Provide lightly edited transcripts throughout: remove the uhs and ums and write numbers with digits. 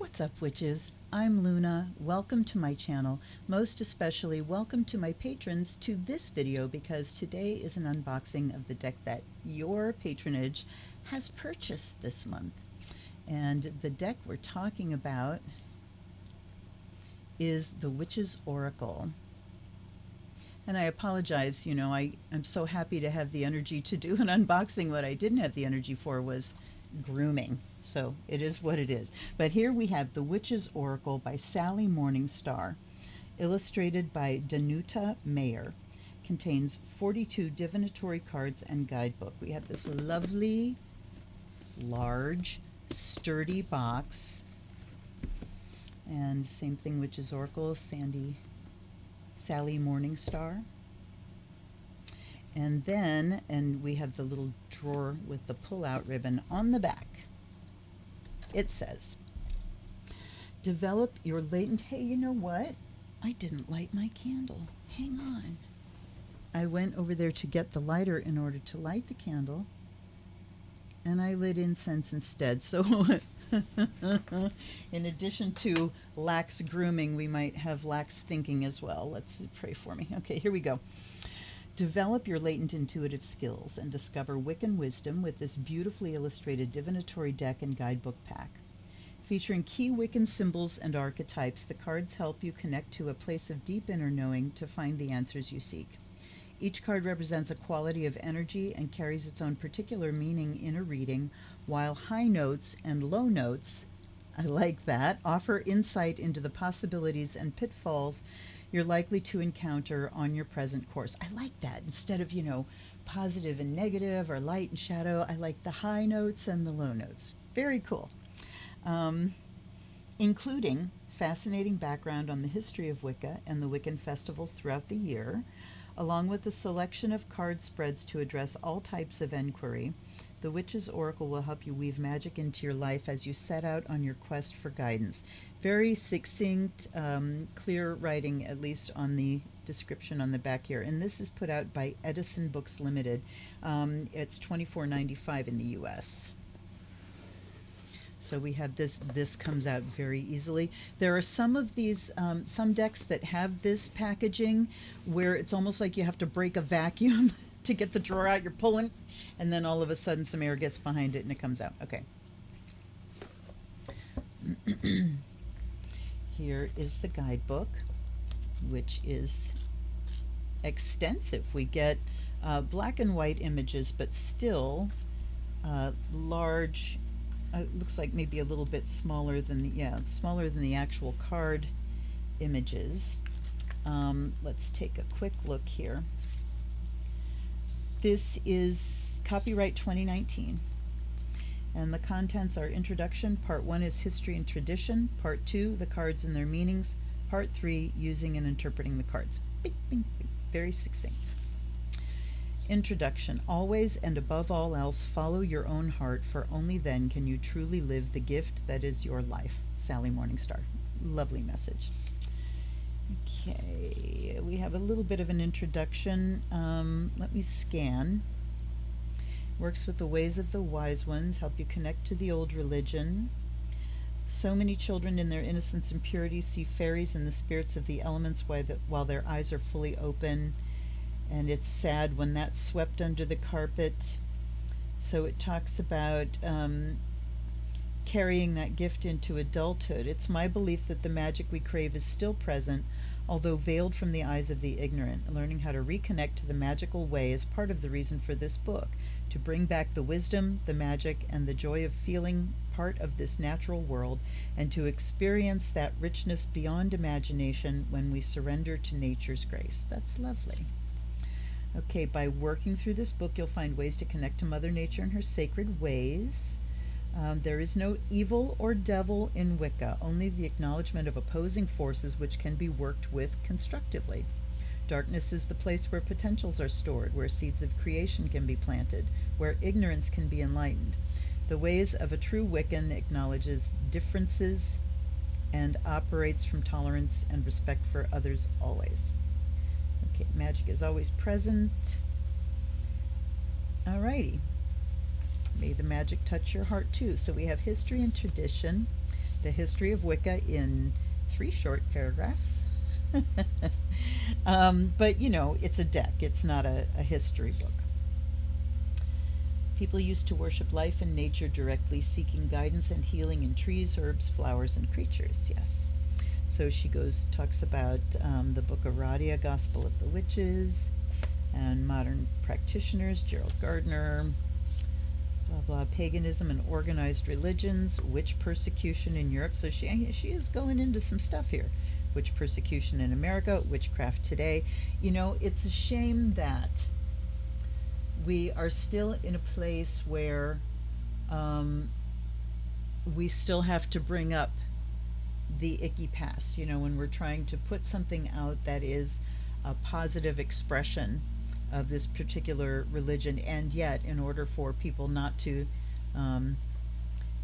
What's up, witches? I'm Luna. Welcome to my channel. Most especially, welcome to my patrons to this video because today is an unboxing of the deck that your patronage has purchased this month. And the deck we're talking about is the Witch's Oracle. And I apologize, I'm so happy to have the energy to do an unboxing. What I didn't have the energy for was grooming. So it is what it is. But here we have The Witch's Oracle by Sally Morningstar, illustrated by Danuta Mayer. Contains 42 divinatory cards and guidebook. We have this lovely, large, sturdy box. And same thing, Witch's Oracle, Sally Morningstar. And then, we have the little drawer with the pull-out ribbon on the back. It says, develop your latent, hey, you know what? I didn't light my candle. Hang on. I went over there to get the lighter in order to light the candle, and I lit incense instead. So in addition to lax grooming, we might have lax thinking as well. Let's pray for me. Okay, here we go. Develop your latent intuitive skills and discover Wiccan wisdom with this beautifully illustrated divinatory deck and guidebook pack. Featuring key Wiccan symbols and archetypes, the cards help you connect to a place of deep inner knowing to find the answers you seek. Each card represents a quality of energy and carries its own particular meaning in a reading, while high notes and low notes, I like that, offer insight into the possibilities and pitfalls you're likely to encounter on your present course. I like that. Instead of, positive and negative or light and shadow, I like the high notes and the low notes. Very cool. Including fascinating background on the history of Wicca and the Wiccan festivals throughout the year, along with a selection of card spreads to address all types of inquiry. The Witch's Oracle will help you weave magic into your life as you set out on your quest for guidance. Very succinct, clear writing, at least on the description on the back here. And this is put out by Edison Books Limited. It's $24.95 in the US. So we have this. This comes out very easily. There are some of these, some decks that have this packaging where it's almost like you have to break a vacuum to get the drawer out. You're pulling, and then all of a sudden some air gets behind it and it comes out. Okay. Here is the guidebook, which is extensive. We get black and white images, but still large. Looks like maybe a little bit smaller than the actual card images. Let's take a quick look here. This is copyright 2019, and the contents are introduction. Part 1 is history and tradition. Part 2, the cards and their meanings. Part 3, using and interpreting the cards. Bing, bing, bing. Very succinct. Introduction. Always and above all else, follow your own heart, for only then can you truly live the gift that is your life. Sally Morningstar. Lovely message. Okay, we have a little bit of an introduction. Let me scan. Works with the ways of the wise ones, help you connect to the old religion. So many children in their innocence and purity see fairies and the spirits of the elements while their eyes are fully open. And it's sad when that's swept under the carpet. So it talks about carrying that gift into adulthood. It's my belief that the magic we crave is still present, although veiled from the eyes of the ignorant. Learning how to reconnect to the magical way is part of the reason for this book, to bring back the wisdom, the magic, and the joy of feeling part of this natural world, and to experience that richness beyond imagination when we surrender to nature's grace. That's lovely. Okay, by working through this book, you'll find ways to connect to Mother Nature and her sacred ways. There is no evil or devil in Wicca, only the acknowledgement of opposing forces which can be worked with constructively. Darkness is the place where potentials are stored, where seeds of creation can be planted, where ignorance can be enlightened. The ways of a true Wiccan acknowledges differences and operates from tolerance and respect for others always. Okay, magic is always present. Alrighty. May the magic touch your heart too. So we have history and tradition. the history of Wicca in 3 short paragraphs. But you know, it's a deck, it's not a history book. People used to worship life and nature directly, seeking guidance and healing in trees, herbs, flowers, and creatures. Yes. So she talks about the book of Radia, Gospel of the Witches, and modern practitioners, Gerald Gardner, blah, blah, paganism and organized religions, witch persecution in Europe. So she is going into some stuff here. Witch persecution in America, witchcraft today. You know, it's a shame that we are still in a place where we still have to bring up the icky past, you know, when we're trying to put something out that is a positive expression of this particular religion, and yet in order for people not to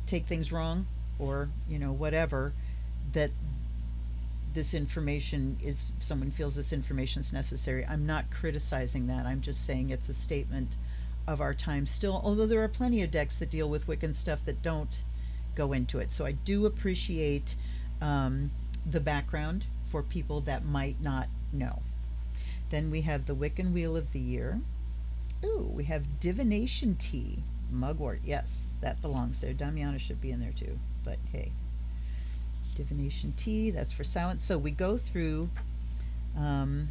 take things wrong, or you know, whatever, that this information is, someone feels this information is necessary. I'm not criticizing that. I'm just saying it's a statement of our time still, although there are plenty of decks that deal with Wiccan stuff that don't go into it. So I do appreciate the background for people that might not know. Then we have the Wiccan Wheel of the Year. Ooh, we have Divination Tea. Mugwort, yes, that belongs there. Damiana should be in there too, but hey. Divination Tea, that's for Samhain. So we go through the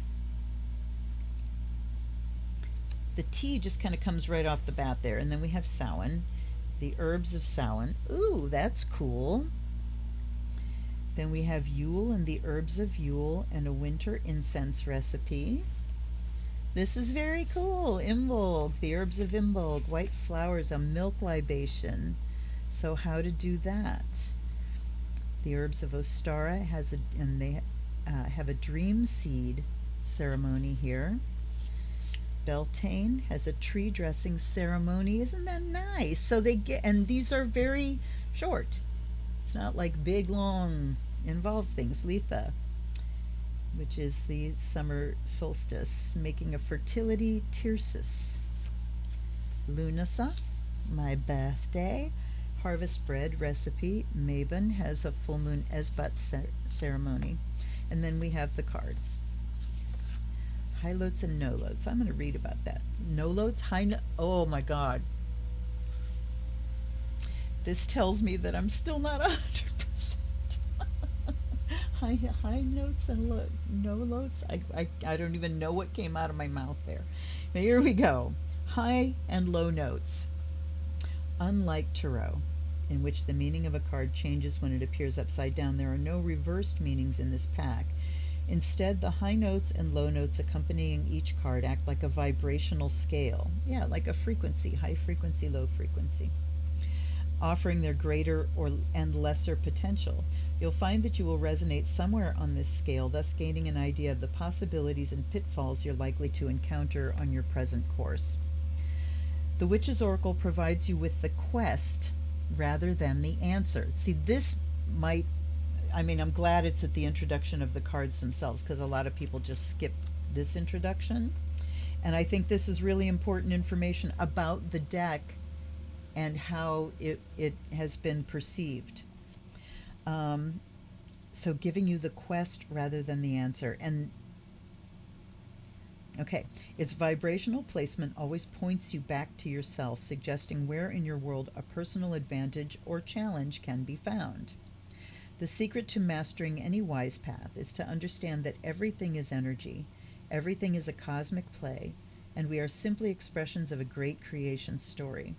tea just kind of comes right off the bat there, and then we have Samhain, the herbs of Samhain. Ooh, that's cool. Then we have Yule and the herbs of Yule and a winter incense recipe. This is very cool. Imbolg, the herbs of Imbolg, white flowers, a milk libation. So how to do that? The herbs of Ostara they have a dream seed ceremony here. Beltane has a tree dressing ceremony. Isn't that nice? So and these are very short. It's not like big, long, involved things. Letha, which is the summer solstice, making a fertility tierces. Lunasa, my birthday. Harvest bread recipe. Mabon has a full moon Esbat ceremony. And then we have the cards. High loads and no loads. I'm going to read about that. No loads, oh my God. This tells me that I'm still not 100%. high notes and no loads. I don't even know what came out of my mouth there. But here we go. High and low notes. Unlike tarot, in which the meaning of a card changes when it appears upside down, there are no reversed meanings in this pack. Instead, the high notes and low notes accompanying each card act like a vibrational scale. Yeah, like a frequency, high frequency, low frequency, offering their greater and lesser potential. You'll find that you will resonate somewhere on this scale, thus gaining an idea of the possibilities and pitfalls you're likely to encounter on your present course. The Witch's Oracle provides you with the quest rather than the answer. See, I'm glad it's at the introduction of the cards themselves, because a lot of people just skip this introduction. And I think this is really important information about the deck and how it has been perceived. So giving you the quest rather than the answer. And okay, its vibrational placement always points you back to yourself, suggesting where in your world a personal advantage or challenge can be found. The secret to mastering any wise path is to understand that everything is energy, everything is a cosmic play, and we are simply expressions of a great creation story.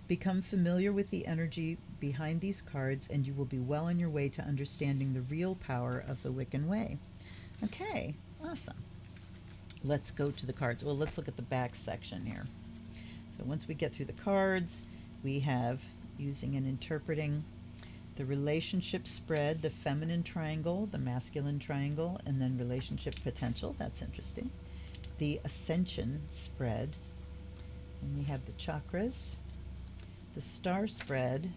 Become familiar with the energy behind these cards, and you will be well on your way to understanding the real power of the Wiccan way. Okay, awesome. Let's go to the cards. Well, let's look at the back section here. So once we get through the cards, we have using and interpreting the relationship spread, the feminine triangle, the masculine triangle, and then relationship potential. That's interesting. The ascension spread. And we have the chakras, the star spread,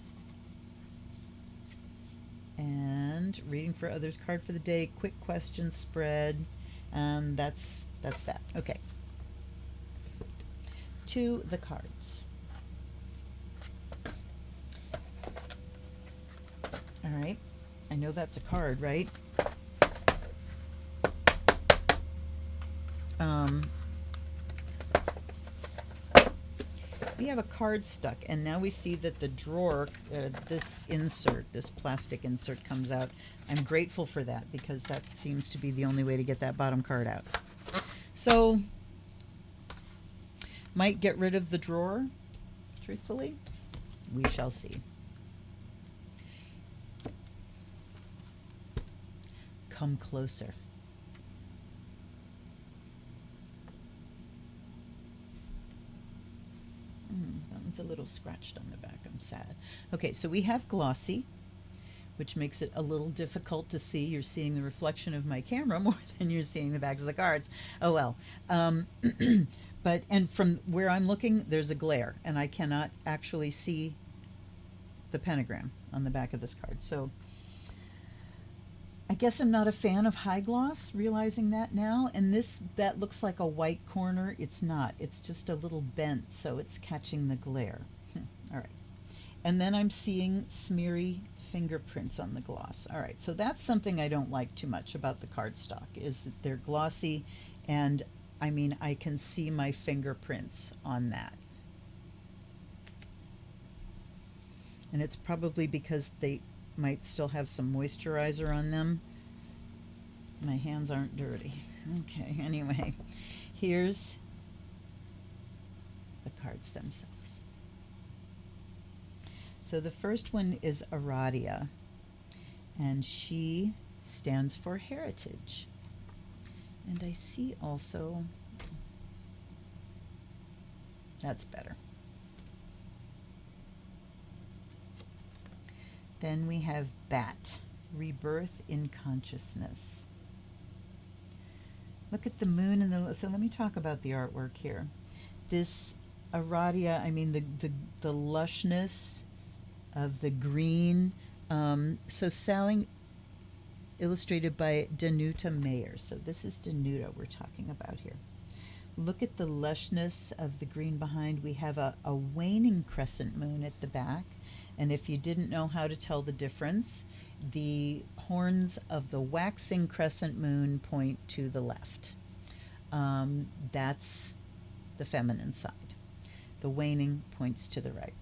and reading for others card for the day, quick question spread, and that's that. Okay. To the cards. All right. I know that's a card, right? Um, we have a card stuck, and now we see that the drawer, this insert, this plastic insert comes out. I'm grateful for that because that seems to be the only way to get that bottom card out. So, might get rid of the drawer, truthfully. We shall see. Come closer. That one's a little scratched on the back. I'm sad. Okay, so we have glossy, which makes it a little difficult to see. You're seeing the reflection of my camera more than you're seeing the backs of the cards. Oh well. But, and from where I'm looking, there's a glare, and I cannot actually see the pentagram on the back of this card. So I guess I'm not a fan of high gloss, realizing that now. And this, that looks like a white corner. It's not. It's just a little bent, so it's catching the glare. All right. And then I'm seeing smeary fingerprints on the gloss. All right, so that's something I don't like too much about the cardstock, is that they're glossy, and I mean, I can see my fingerprints on that. And it's probably because they might still have some moisturizer on them. My hands aren't dirty. Okay, anyway, here's the cards themselves. So the first one is Aradia, and she stands for heritage. And I see also, that's better. Then we have Bat, rebirth in consciousness. Look at the moon and the, so let me talk about the artwork here. This Aradia, I mean the lushness of the green. So Sally, illustrated by Danuta Mayer. So this is Danuta we're talking about here. Look at the lushness of the green behind. We have a waning crescent moon at the back. And if you didn't know how to tell the difference, the horns of the waxing crescent moon point to the left. That's the feminine side. The waning points to the right.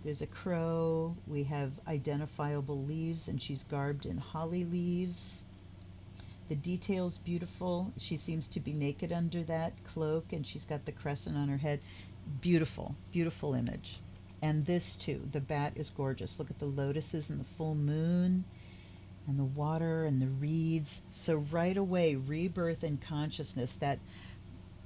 There's a crow. We have identifiable leaves, and she's garbed in holly leaves. The detail's beautiful. She seems to be naked under that cloak, and she's got the crescent on her head. Beautiful, beautiful image. And this too, the bat is gorgeous. Look at the lotuses and the full moon and the water and the reeds. So right away, rebirth and consciousness, that,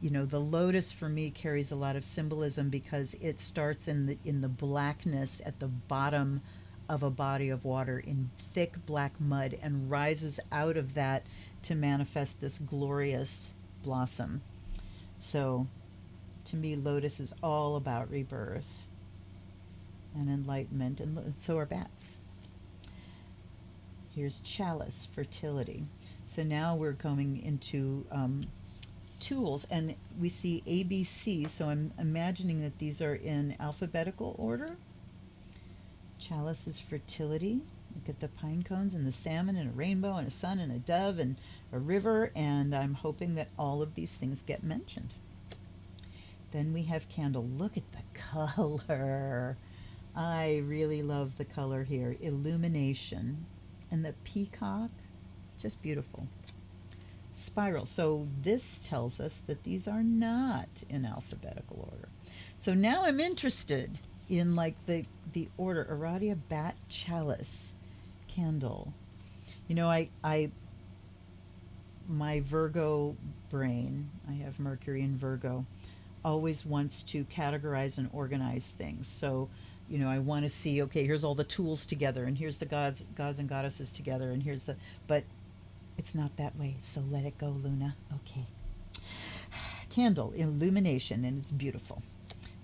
you know, the lotus for me carries a lot of symbolism because it starts in the blackness at the bottom of a body of water in thick black mud and rises out of that to manifest this glorious blossom. So to me, lotus is all about rebirth and enlightenment, and so are bats. Here's chalice, fertility. So now we're going into tools, and we see ABC, so I'm imagining that these are in alphabetical order. Chalice is fertility. Look at the pine cones and the salmon and a rainbow and a sun and a dove and a river, and I'm hoping that all of these things get mentioned. Then we have candle. Look at the color. I really love the color here. Illumination. And the peacock, just beautiful. Spiral. So this tells us that these are not in alphabetical order. So now I'm interested in like the order. Aradia, bat, chalice, candle. You know, my Virgo brain, I have Mercury in Virgo, always wants to categorize and organize things. So, you know, I want to see, okay, here's all the tools together, and here's the gods and goddesses together, and here's the, but it's not that way, so let it go, Luna. Okay. Candle, illumination, and it's beautiful.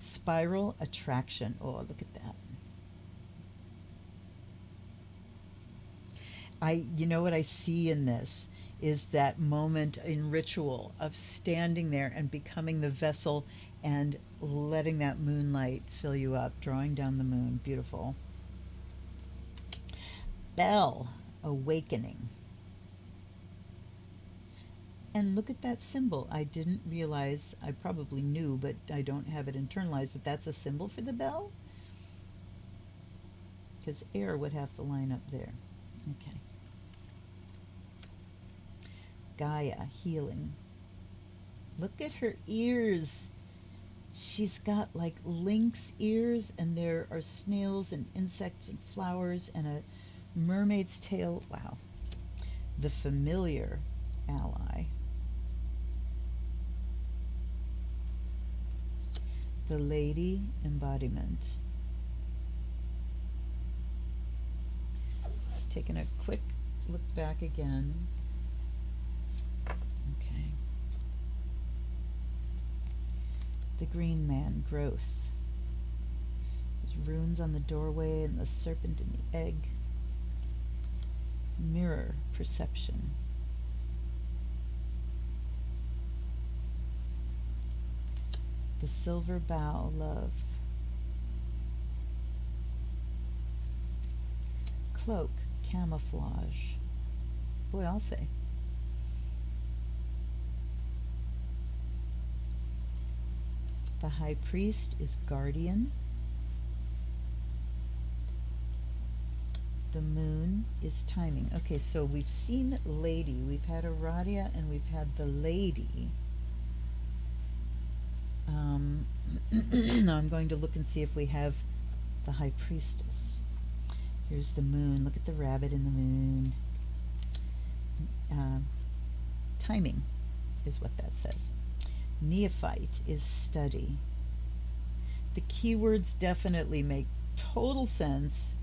Spiral, attraction. Oh, look at that. You know what I see in this is that moment in ritual of standing there and becoming the vessel and letting that moonlight fill you up, drawing down the moon. Beautiful. Bell, awakening. And look at that symbol. I didn't realize, I probably knew, but I don't have it internalized, that that's a symbol for the bell. Because air would have to line up there. Okay. Gaia, healing. Look at her ears. She's got like lynx ears, and there are snails and insects and flowers and a mermaid's tail. Wow. The familiar ally. The lady embodiment. Taking a quick look back again. Okay. The green man, growth. There's runes on the doorway and the serpent in the egg. Mirror, perception. The silver bow, love. Cloak, camouflage. Boy, I'll say. The high priest is guardian. The moon is timing. Okay, so we've seen lady, we've had Aradia, and we've had the lady. Now I'm going to look and see if we have the high priestess. Here's the moon. Look at the rabbit in the moon. Timing is what that says. Neophyte is study. The keywords definitely make total sense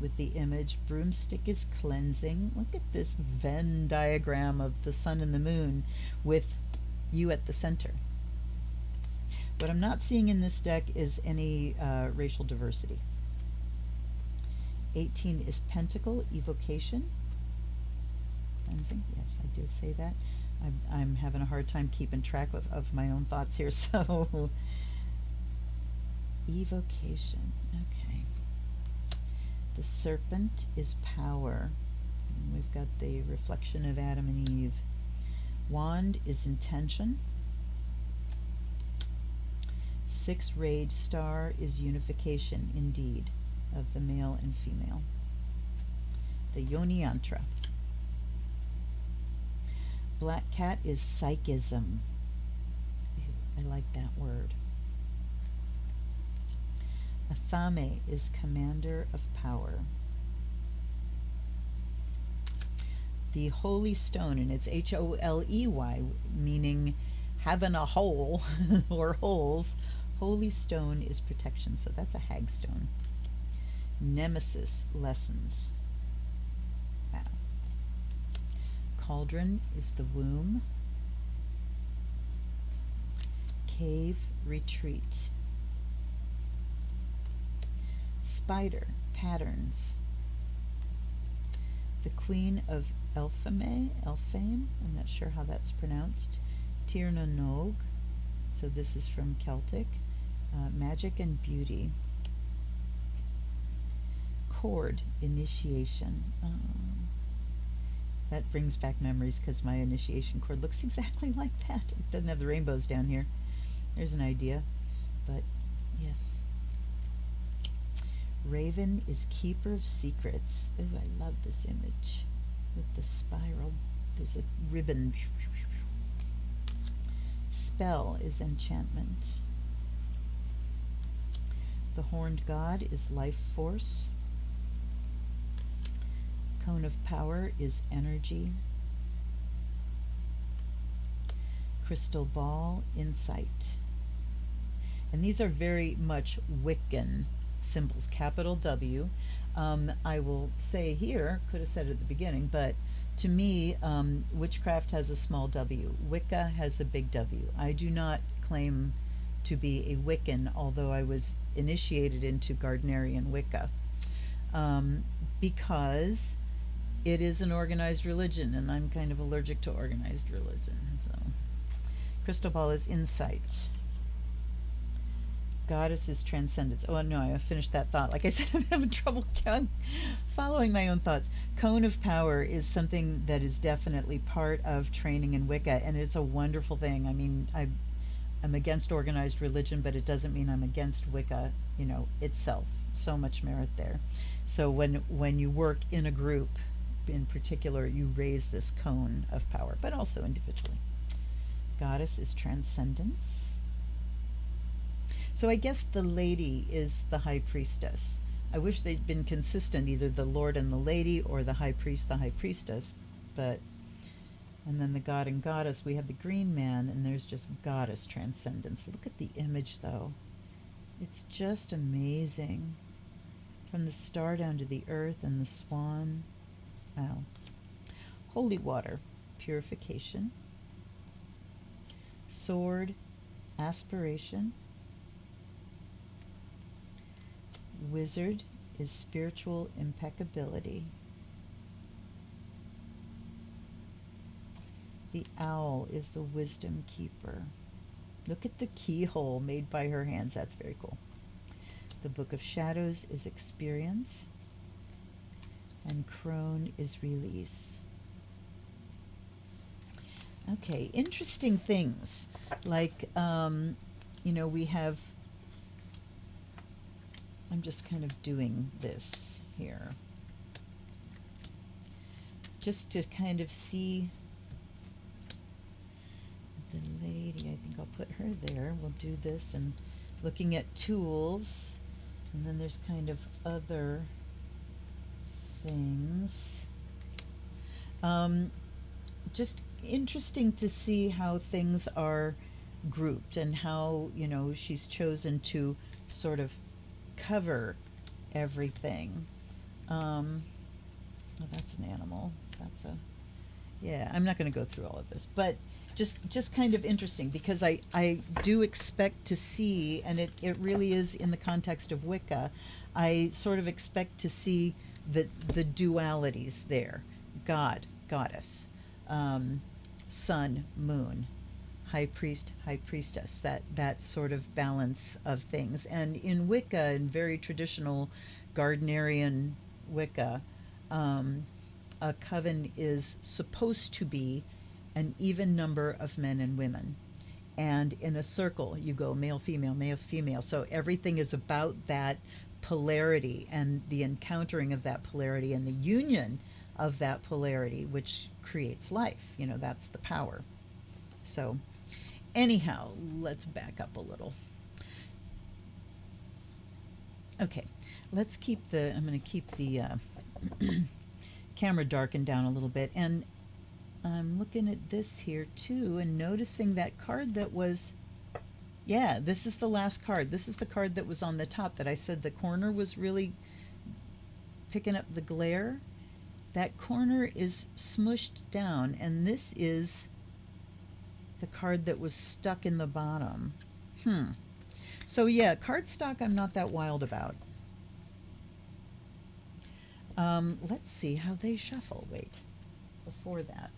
with the image. Broomstick is cleansing. Look at this Venn diagram of the sun and the moon with you at the center. What I'm not seeing in this deck is any racial diversity. 18 is pentacle, evocation. Cleansing, yes, I did say that. I'm having a hard time keeping track of my own thoughts here, so evocation, okay. The serpent is power. And we've got the reflection of Adam and Eve. Wand is intention. 6-rayed star is unification, indeed, of the male and female. The Yoni Yantra. Black cat is psychism. Ew, I like that word. Athame is commander of power. The holy stone, and it's Holey, meaning having a hole or holes. Holy stone is protection, so that's a hag stone. Nemesis, lessons. Wow. Cauldron is the womb. Cave, retreat. Spider, patterns. The Queen of Elfame, I'm not sure how that's pronounced. Tir na Nog, so this is from Celtic. Magic and beauty. Cord, initiation. That brings back memories because my initiation cord looks exactly like that. It doesn't have the rainbows down here. There's an idea, but yes. Raven is keeper of secrets. Oh, I love this image with the spiral. There's a ribbon. Spell is enchantment. The horned god is life force. Cone of power is energy. Crystal ball, insight. And these are very much Wiccan symbols, capital W. I will say here, could have said it at the beginning, but to me, witchcraft has a small w. Wicca has a big W. I do not claim to be a Wiccan, although I was initiated into Gardnerian Wicca, because it is an organized religion, and I'm kind of allergic to organized religion. So, crystal ball is insight. Goddess is transcendence. Oh no, I finished that thought. Like I said, I'm having trouble following my own thoughts. Cone of power is something that is definitely part of training in Wicca, and it's a wonderful thing. I mean, I'm against organized religion, but it doesn't mean I'm against Wicca, itself. So much merit there. So when you work in a group, in particular, you raise this cone of power, but also individually. Goddess is transcendence. So I guess the lady is the high priestess. I wish they'd been consistent, either the Lord and the lady or the high priest, the high priestess. But, and then the god and goddess, we have the green man, and there's just goddess transcendence. Look at the image, though. It's just amazing. From the star down to the earth and the swan. Wow. Holy water, purification. Sword, aspiration. Wizard is spiritual impeccability. The owl is the wisdom keeper. Look at the keyhole made by her hands. That's very cool. The Book of Shadows is experience. And crone is release. Okay, interesting things. Like, we have... I'm just kind of doing this here. Just to kind of see the lady. I think I'll put her there. We'll do this, and looking at tools. And then there's kind of other things. Just interesting to see how things are grouped and how, she's chosen to sort of cover everything. Well, that's an animal. I'm not going to go through all of this, but just kind of interesting, because I do expect to see, and it really is in the context of Wicca, I sort of expect to see the dualities there. God, goddess, sun, moon, high priest, high priestess, that sort of balance of things. And in Wicca, in very traditional Gardnerian Wicca, a coven is supposed to be an even number of men and women. And in a circle, you go male, female. So everything is about that polarity and the encountering of that polarity and the union of that polarity, which creates life. That's the power. So anyhow, let's back up a little. Okay, I'm going to keep the camera darkened down a little bit. And I'm looking at this here too and noticing that card that was, this is the last card. This is the card that was on the top that I said the corner was really picking up the glare. That corner is smushed down, and this is the card that was stuck in the bottom. So cardstock I'm not that wild about. Let's see how they shuffle. Wait, before that,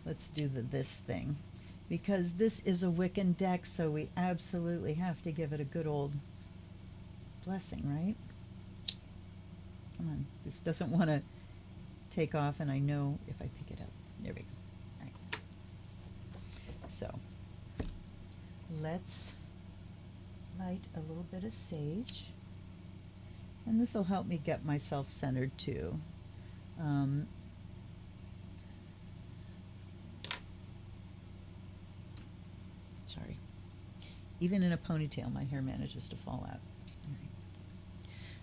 let's do this thing, because this is a Wiccan deck, so we absolutely have to give it a good old blessing, right? Come on, this doesn't want to take off, and I know if I pick it up. There we go. All right. So let's light a little bit of sage, and this will help me get myself centered too. Sorry. Even in a ponytail, my hair manages to fall out. All right.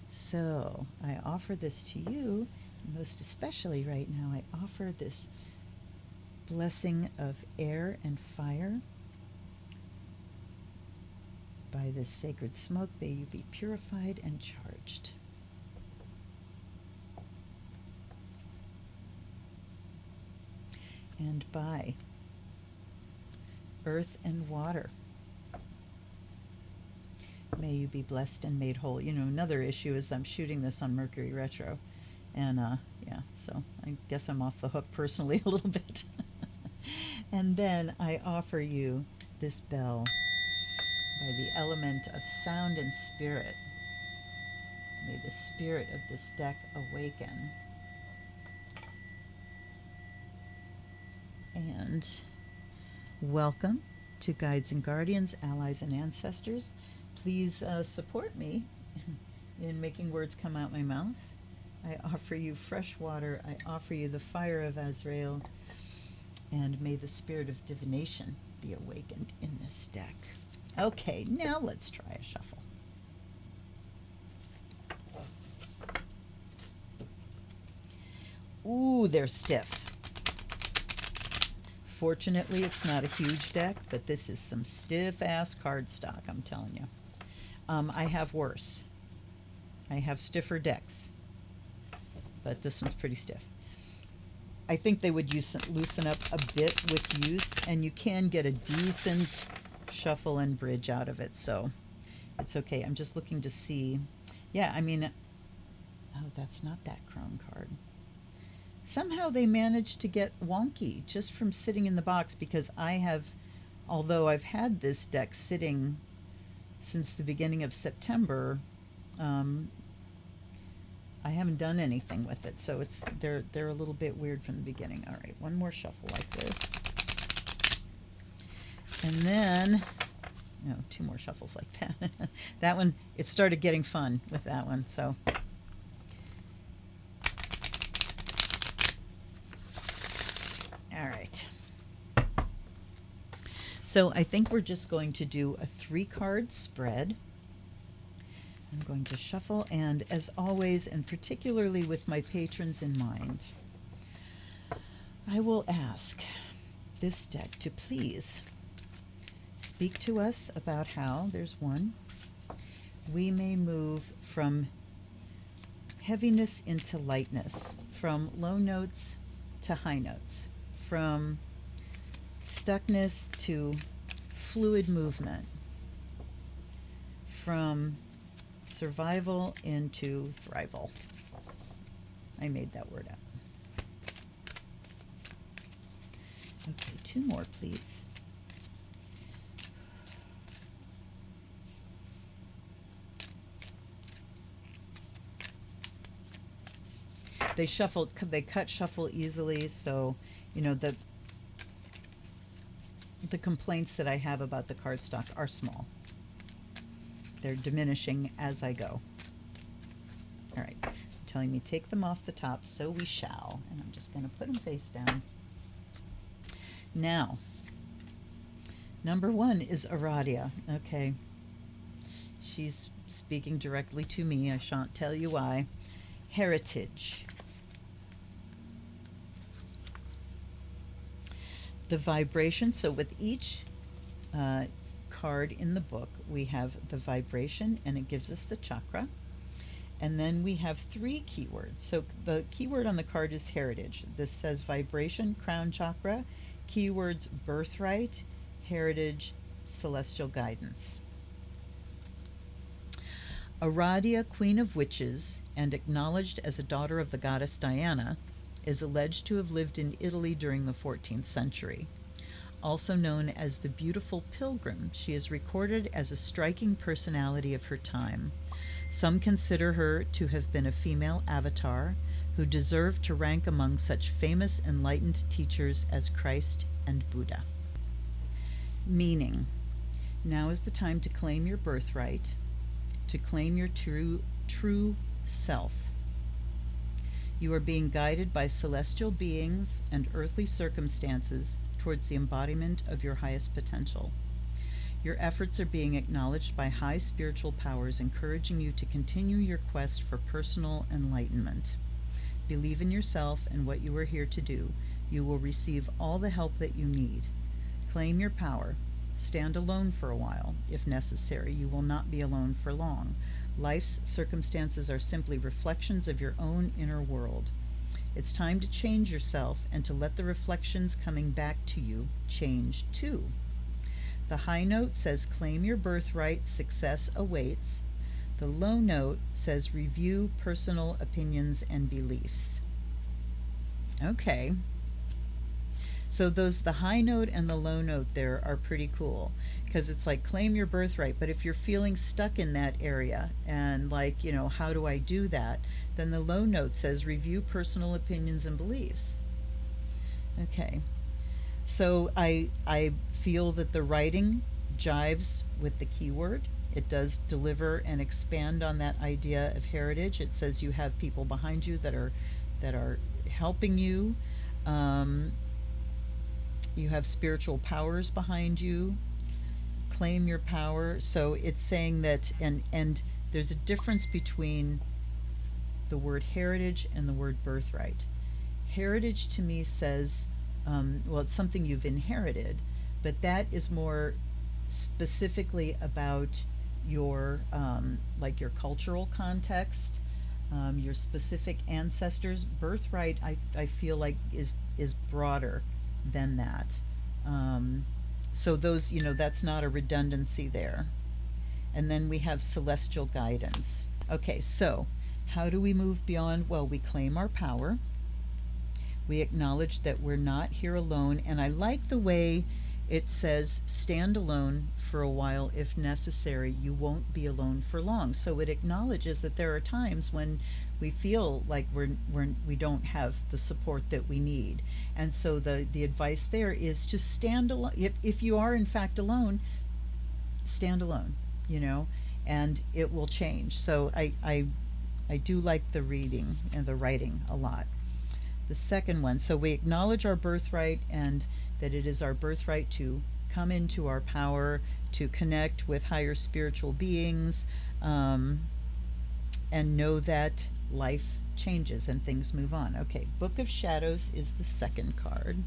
So I offer this to you, most especially right now. I offer this blessing of air and fire. By this sacred smoke, may you be purified and charged. And by earth and water, may you be blessed and made whole. Another issue is I'm shooting this on Mercury retro, and so I guess I'm off the hook personally a little bit. And then I offer you this bell, by the element of sound and spirit. May the spirit of this deck awaken. And welcome to Guides and Guardians, Allies and Ancestors. Please support me in making words come out my mouth. I offer you fresh water. I offer you the fire of Azrael. And may the spirit of divination be awakened in this deck. Okay, now let's try a shuffle. Ooh, they're stiff. Fortunately, it's not a huge deck, but this is some stiff-ass cardstock, I'm telling you. I have worse. I have stiffer decks, but this one's pretty stiff. I think they would loosen up a bit with use, and you can get a decent shuffle and bridge out of it, so it's okay. I'm just looking to see. Yeah, I mean, oh, that's not that Crone card. Somehow they managed to get wonky just from sitting in the box, because I have, although I've had this deck sitting since the beginning of September, I haven't done anything with it, so they're a little bit weird from the beginning. All right, one more shuffle like this. And then, no, two more shuffles like that. That one, it started getting fun with that one, so. All right. So I think we're just going to do a 3-card spread. I'm going to shuffle, and as always, and particularly with my patrons in mind, I will ask this deck to please speak to us about how, there's one, we may move from heaviness into lightness, from low notes to high notes, from stuckness to fluid movement, from survival into thrival. I made that word up. Okay, 2 more, please. They cut shuffle easily, so, you know, the complaints that I have about the cardstock are small. They're diminishing as I go. All right, they're telling me take them off the top, so we shall. And I'm just going to put them face down. Now, number 1 is Aradia. Okay, she's speaking directly to me. I shan't tell you why. Heritage. The vibration. So with each card in the book, we have the vibration, and it gives us the chakra. And then we have 3 keywords. So the keyword on the card is heritage. This says vibration, crown chakra, keywords birthright, heritage, celestial guidance. Aradia, queen of witches, and acknowledged as a daughter of the goddess Diana, is alleged to have lived in Italy during the 14th century. Also known as the Beautiful Pilgrim, she is recorded as a striking personality of her time. Some consider her to have been a female avatar who deserved to rank among such famous enlightened teachers as Christ and Buddha. Meaning, now is the time to claim your birthright, to claim your true self. You are being guided by celestial beings and earthly circumstances towards the embodiment of your highest potential. Your efforts are being acknowledged by high spiritual powers, encouraging you to continue your quest for personal enlightenment. Believe in yourself and what you are here to do. You will receive all the help that you need. Claim your power. Stand alone for a while, if necessary. You will not be alone for long. Life's circumstances are simply reflections of your own inner world. It's time to change yourself and to let the reflections coming back to you change too. The high note says claim your birthright, success awaits. The low note says review personal opinions and beliefs. Okay. So those, the high note and the low note there are pretty cool, because it's like claim your birthright. But if you're feeling stuck in that area and like, how do I do that? Then the low note says review personal opinions and beliefs. Okay. So I feel that the writing jives with the keyword. It does deliver and expand on that idea of heritage. It says you have people behind you that are helping you. You have spiritual powers behind you. Claim your power. So it's saying that, and there's a difference between the word heritage and the word birthright. Heritage to me says, well, it's something you've inherited, but that is more specifically about your like your cultural context, your specific ancestors. Birthright, I feel like is broader than that. So those, that's not a redundancy there. And then we have celestial guidance. Okay, so how do we move beyond? Well, we claim our power. We acknowledge that we're not here alone. And I like the way it says, stand alone for a while if necessary. You won't be alone for long. So it acknowledges that there are times when we feel like we don't have the support that we need. And so the advice there is to stand alone. If you are in fact alone, stand alone, and it will change. So I do like the reading and the writing a lot. The second one, so we acknowledge our birthright and that it is our birthright to come into our power, to connect with higher spiritual beings, and know that life changes and things move on. Okay, Book of Shadows is the second card.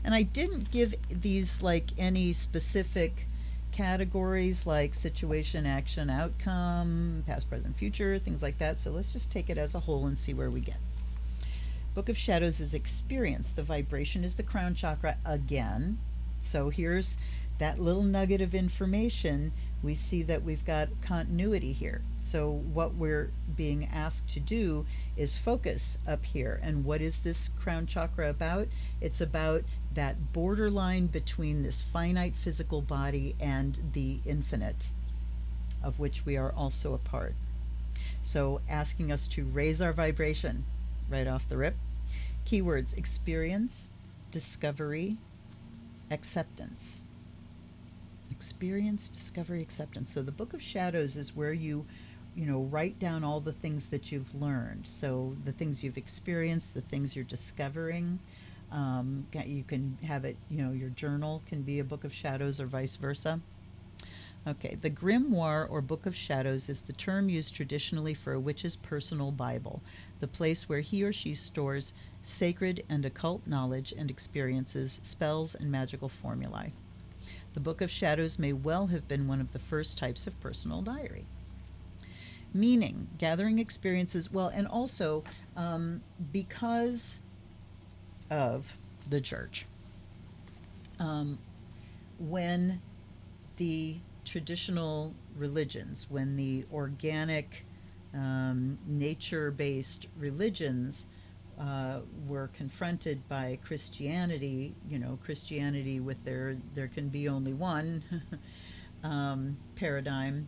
And I didn't give these like any specific categories like situation, action, outcome, past, present, future, things like that. So let's just take it as a whole and see where we get. Book of Shadows is experience. The vibration is the crown chakra again. So here's that little nugget of information. We see that we've got continuity here. So what we're being asked to do is focus up here. And what is this crown chakra about? It's about that borderline between this finite physical body and the infinite, of which we are also a part. So asking us to raise our vibration right off the rip. Keywords: experience, discovery, acceptance. Experience, discovery, acceptance. So the Book of Shadows is where you write down all the things that you've learned. So the things you've experienced, the things you're discovering. You can have it, your journal can be a Book of Shadows or vice versa. Okay, the grimoire or Book of Shadows is the term used traditionally for a witch's personal Bible, the place where he or she stores sacred and occult knowledge and experiences, spells, and magical formulae. The Book of Shadows may well have been one of the first types of personal diary. Meaning, gathering experiences, well, and also because of the church. When the traditional religions, when the organic, nature-based religions were confronted by Christianity, Christianity with there can be only one paradigm,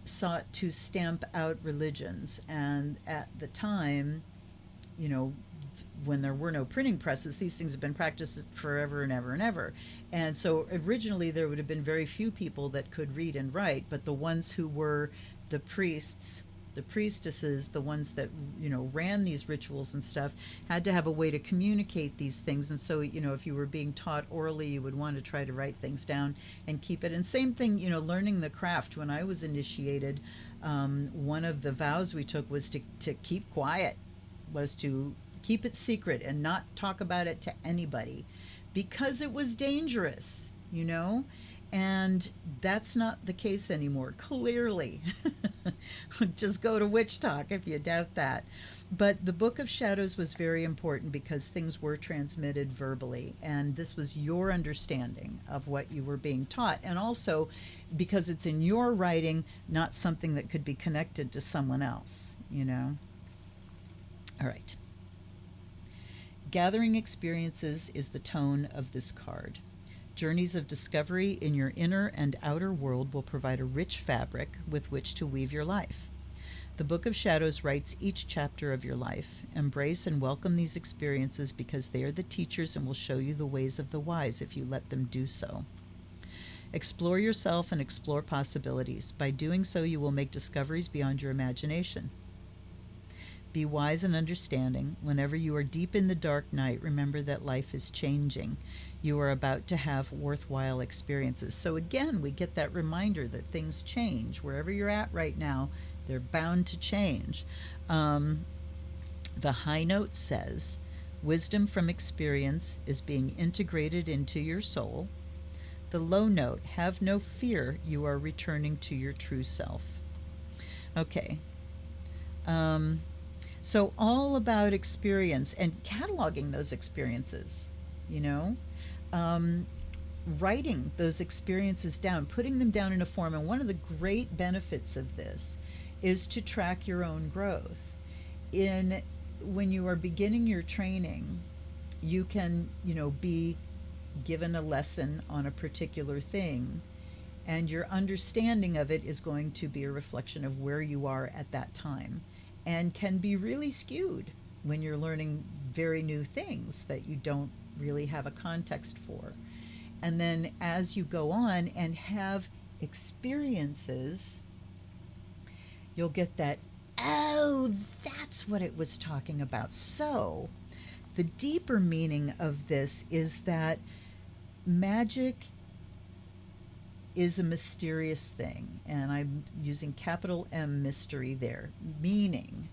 sought to stamp out religions. And at the time, when there were no printing presses, these things have been practiced forever and ever and ever. And so originally there would have been very few people that could read and write, but the ones who were the priests, the priestesses, the ones that, ran these rituals and stuff, had to have a way to communicate these things. And so, if you were being taught orally, you would want to try to write things down and keep it. And same thing, learning the craft. When I was initiated, one of the vows we took was to keep quiet, was to keep it secret and not talk about it to anybody, because it was dangerous, and that's not the case anymore, clearly. Just go to Witch Talk if you doubt that. But the Book of Shadows was very important because things were transmitted verbally, and this was your understanding of what you were being taught, and also because it's in your writing, not something that could be connected to someone else. All right. Gathering experiences is the tone of this card. Journeys of discovery in your inner and outer world will provide a rich fabric with which to weave your life. The Book of Shadows writes each chapter of your life. Embrace and welcome these experiences because they are the teachers and will show you the ways of the wise if you let them do so. Explore yourself and explore possibilities. By doing so, you will make discoveries beyond your imagination. Be wise and understanding. Whenever you are deep in the dark night, remember that life is changing. You are about to have worthwhile experiences. So again, we get that reminder that things change. Wherever you're at right now, they're bound to change. The high note says, wisdom from experience is being integrated into your soul. The low note, have no fear, you are returning to your true self. Okay. So all about experience and cataloging those experiences, writing those experiences down, putting them down in a form. And one of the great benefits of this is to track your own growth. When you are beginning your training, you can, be given a lesson on a particular thing, and your understanding of it is going to be a reflection of where you are at that time, and can be really skewed when you're learning very new things that you don't really have a context for. And then as you go on and have experiences, you'll get that, oh, that's what it was talking about. So the deeper meaning of this is that magic is a mysterious thing, and I'm using capital M, mystery there, meaning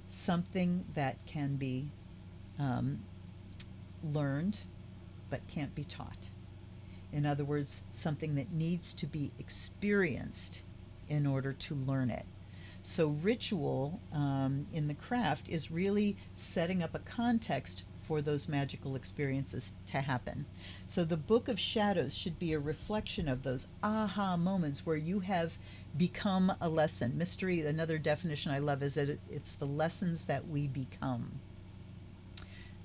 something that can be learned but can't be taught. In other words, something that needs to be experienced in order to learn it. So ritual in the craft is really setting up a context for those magical experiences to happen. So the Book of Shadows should be a reflection of those aha moments where you have become a lesson. Mystery, another definition I love, is that it's the lessons that we become.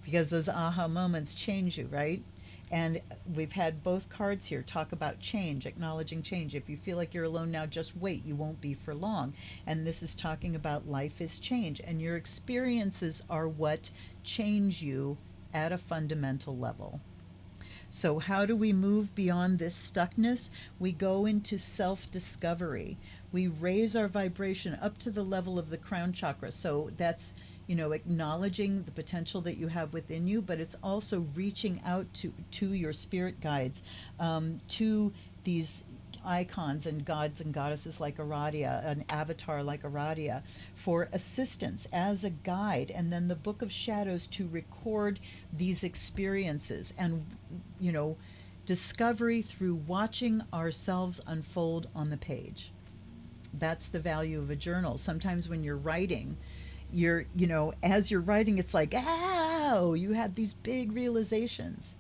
Because those aha moments change you, right? And we've had both cards here talk about change, acknowledging change. If you feel like you're alone now, just wait. You won't be for long. And this is talking about life is change. And your experiences are what change you at a fundamental level. So how do we move beyond this stuckness? We go into self-discovery. We raise our vibration up to the level of the crown chakra. So that's acknowledging the potential that you have within you, but it's also reaching out to your spirit guides, to these icons and gods and goddesses like Aradia, an avatar like Aradia, for assistance as a guide, and then the Book of Shadows to record these experiences and, discovery through watching ourselves unfold on the page. That's the value of a journal. Sometimes when you're writing, as you're writing, it's like, ow, you have these big realizations.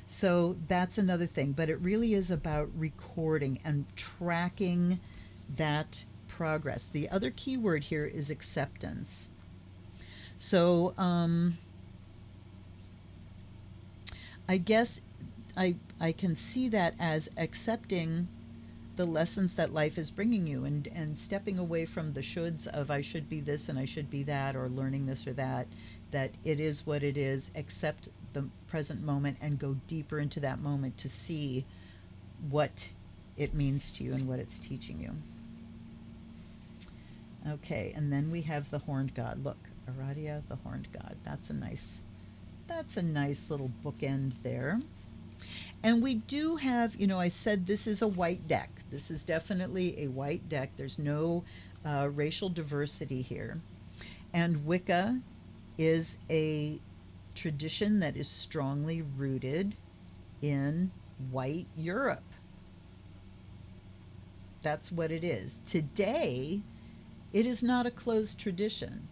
So that's another thing, but it really is about recording and tracking that progress. The other key word here is acceptance. So I guess I can see that as accepting the lessons that life is bringing you, and stepping away from the shoulds of I should be this and I should be that, or learning this or that it is what it is. Accept the present moment and go deeper into that moment to see what it means to you and what it's teaching you. Okay, and then we have the Horned God. Look, Aradia, the Horned God. That's a nice little bookend there. And we do have, I said this is a white deck. This is definitely a white deck. There's no racial diversity here. And Wicca is a tradition that is strongly rooted in white Europe. That's what it is. Today, it is not a closed tradition.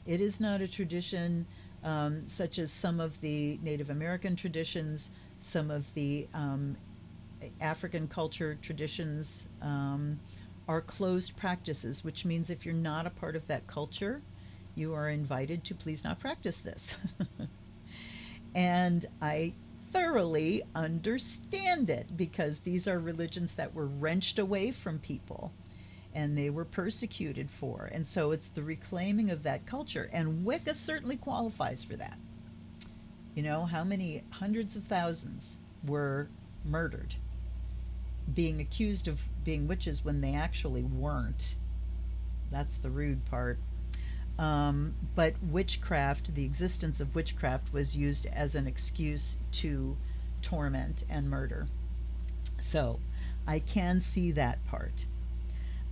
It is not a tradition such as some of the Native American traditions, some of the African culture traditions are closed practices, which means if you're not a part of that culture, you are invited to please not practice this. And I thoroughly understand it, because these are religions that were wrenched away from people and they were persecuted for. And so it's the reclaiming of that culture. And Wicca certainly qualifies for that. You know, how many hundreds of thousands were murdered, being accused of being witches when they actually weren't? That's the rude part. But witchcraft, the existence of witchcraft, was used as an excuse to torment and murder. So I can see that part.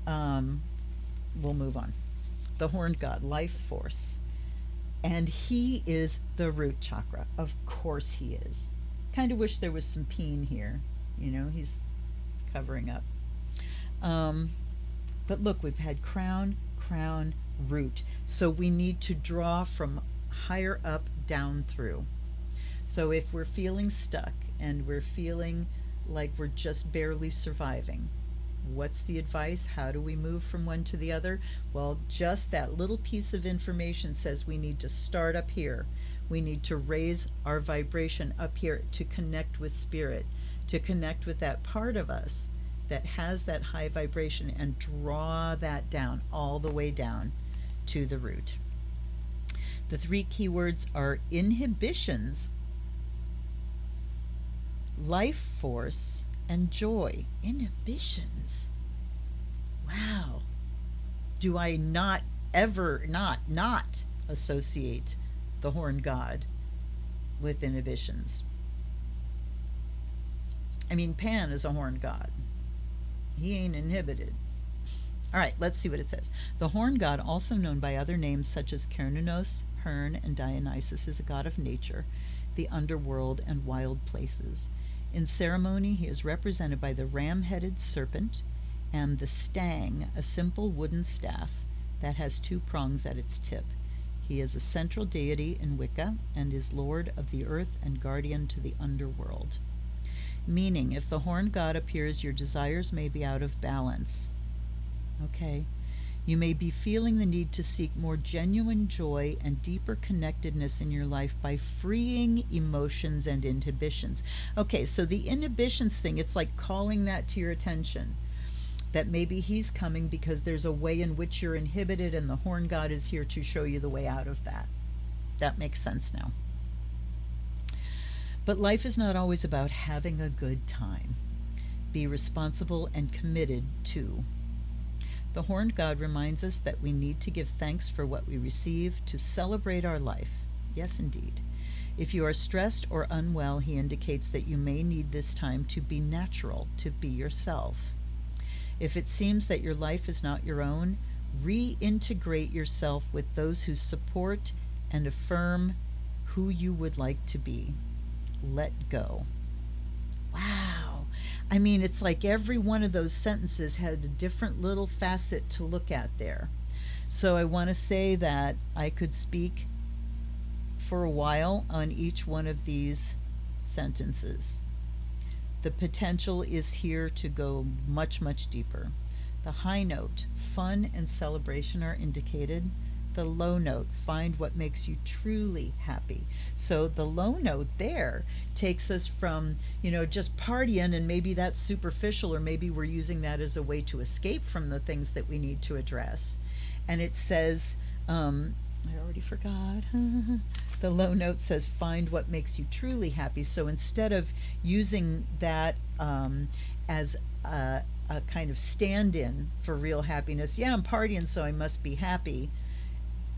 We'll move on. The horned god, life force. And he is the root chakra. Of course he is. Kind of wish there was some peen here. You know, he's covering up. But look, we've had crown, root. So we need to draw from higher up down through. So if we're feeling stuck and we're feeling like we're just barely surviving, what's the advice? How do we move from one to the other? Well, just that little piece of information says we need to start up here. We need to raise our vibration up here to connect with spirit, to connect with that part of us that has that high vibration, and draw that down, all the way down to the root. The 3 keywords are inhibitions, life force, and joy. Inhibitions. Wow. Do I not ever not associate the horned god with inhibitions? I mean, Pan is a horned god. He ain't inhibited. All right, let's see what it says. The horned god, also known by other names such as Cernunnos, Herne, and Dionysus, is a god of nature, the underworld, and wild places. In ceremony, he is represented by the ram-headed serpent and the stang, a simple wooden staff that has 2 prongs at its tip. He is a central deity in Wicca and is lord of the earth and guardian to the underworld. Meaning, if the horned god appears, your desires may be out of balance. Okay. You may be feeling the need to seek more genuine joy and deeper connectedness in your life by freeing emotions and inhibitions. Okay, so the inhibitions thing, it's like calling that to your attention, that maybe he's coming because there's a way in which you're inhibited, and the horned god is here to show you the way out of that. That makes sense now. But life is not always about having a good time. Be responsible and committed too. The horned god reminds us that we need to give thanks for what we receive, to celebrate our life. Yes, indeed. If you are stressed or unwell, he indicates that you may need this time to be natural, to be yourself. If it seems that your life is not your own, reintegrate yourself with those who support and affirm who you would like to be. Let go. Wow. I mean, it's like every one of those sentences had a different little facet to look at there. So I want to say that I could speak for a while on each one of these sentences. The potential is here to go much, much deeper. The high note, fun and celebration, are indicated. The low note, find what makes you truly happy. So the low note there takes us from, just partying, and maybe that's superficial, or maybe we're using that as a way to escape from the things that we need to address. And it says, I already forgot. The low note says, find what makes you truly happy. So instead of using that as a kind of stand-in for real happiness, yeah, I'm partying, so I must be happy.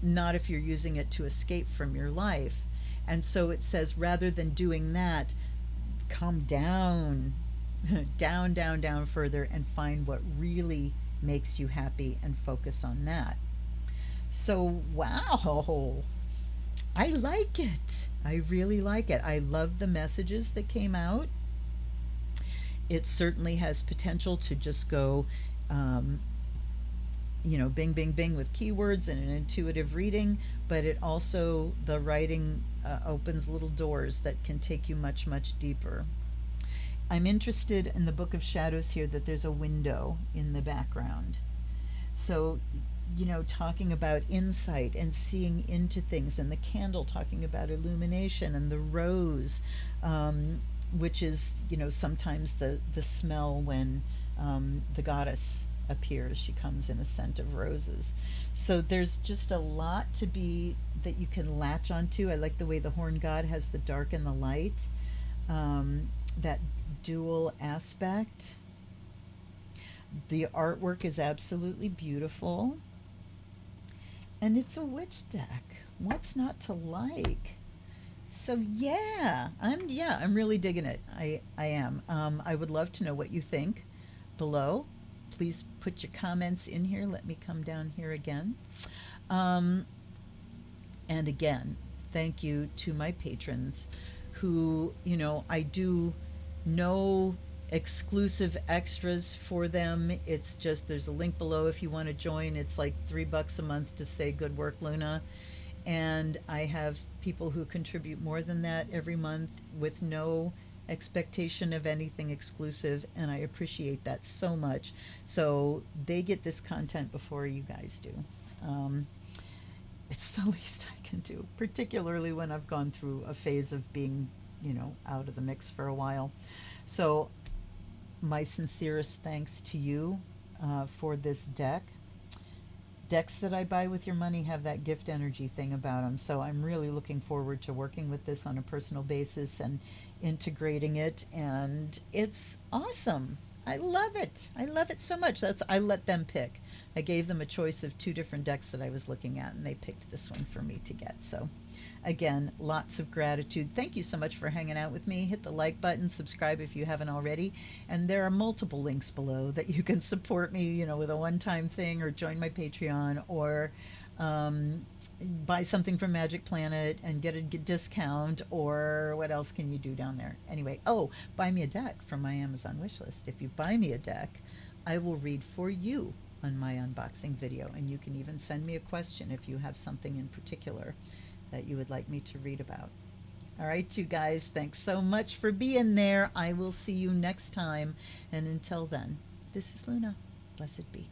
Not if you're using it to escape from your life. And so it says, rather than doing that, come down, down further, and find what really makes you happy and focus on that. So, wow, I like it. I really like it. I love the messages that came out. It certainly has potential to just go bing, bing, bing with keywords and an intuitive reading, but it also, the writing opens little doors that can take you much, much deeper. I'm interested in the Book of Shadows here that there's a window in the background. So talking about insight and seeing into things, and the candle talking about illumination, and the rose, which is, sometimes the smell when the goddess appears. She comes in a scent of roses. So there's just a lot to be that you can latch onto. I like the way the horn god has the dark and the light, that dual aspect. The artwork is absolutely beautiful. And it's a witch deck. What's not to like? So I'm really digging it. I am. I would love to know what you think below. Please put your comments in here. Let me come down here again. And again, thank you to my patrons who, I do no exclusive extras for them. It's just, there's a link below if you want to join. It's like $3 a month to say good work, Luna. And I have people who contribute more than that every month with no expectation of anything exclusive, and I appreciate that so much. So they get this content before you guys do. It's the least I can do, particularly when I've gone through a phase of being, out of the mix for a while. So my sincerest thanks to you for this deck. Decks that I buy with your money have that gift energy thing about them. So I'm really looking forward to working with this on a personal basis and integrating it. And it's awesome. I love it. I love it so much. I let them pick. I gave them a choice of 2 different decks that I was looking at, and they picked this one for me to get. So again, lots of gratitude. Thank you so much for hanging out with me. Hit the like button, subscribe if you haven't already. And there are multiple links below that you can support me, with a one-time thing, or join my Patreon, or buy something from Magic Planet and get a discount, or what else can you do down there? Anyway, buy me a deck from my Amazon wishlist. If you buy me a deck, I will read for you on my unboxing video, and you can even send me a question if you have something in particular that you would like me to read about. All right, you guys, thanks so much for being there. I will see you next time, and until then, this is Luna. Blessed be.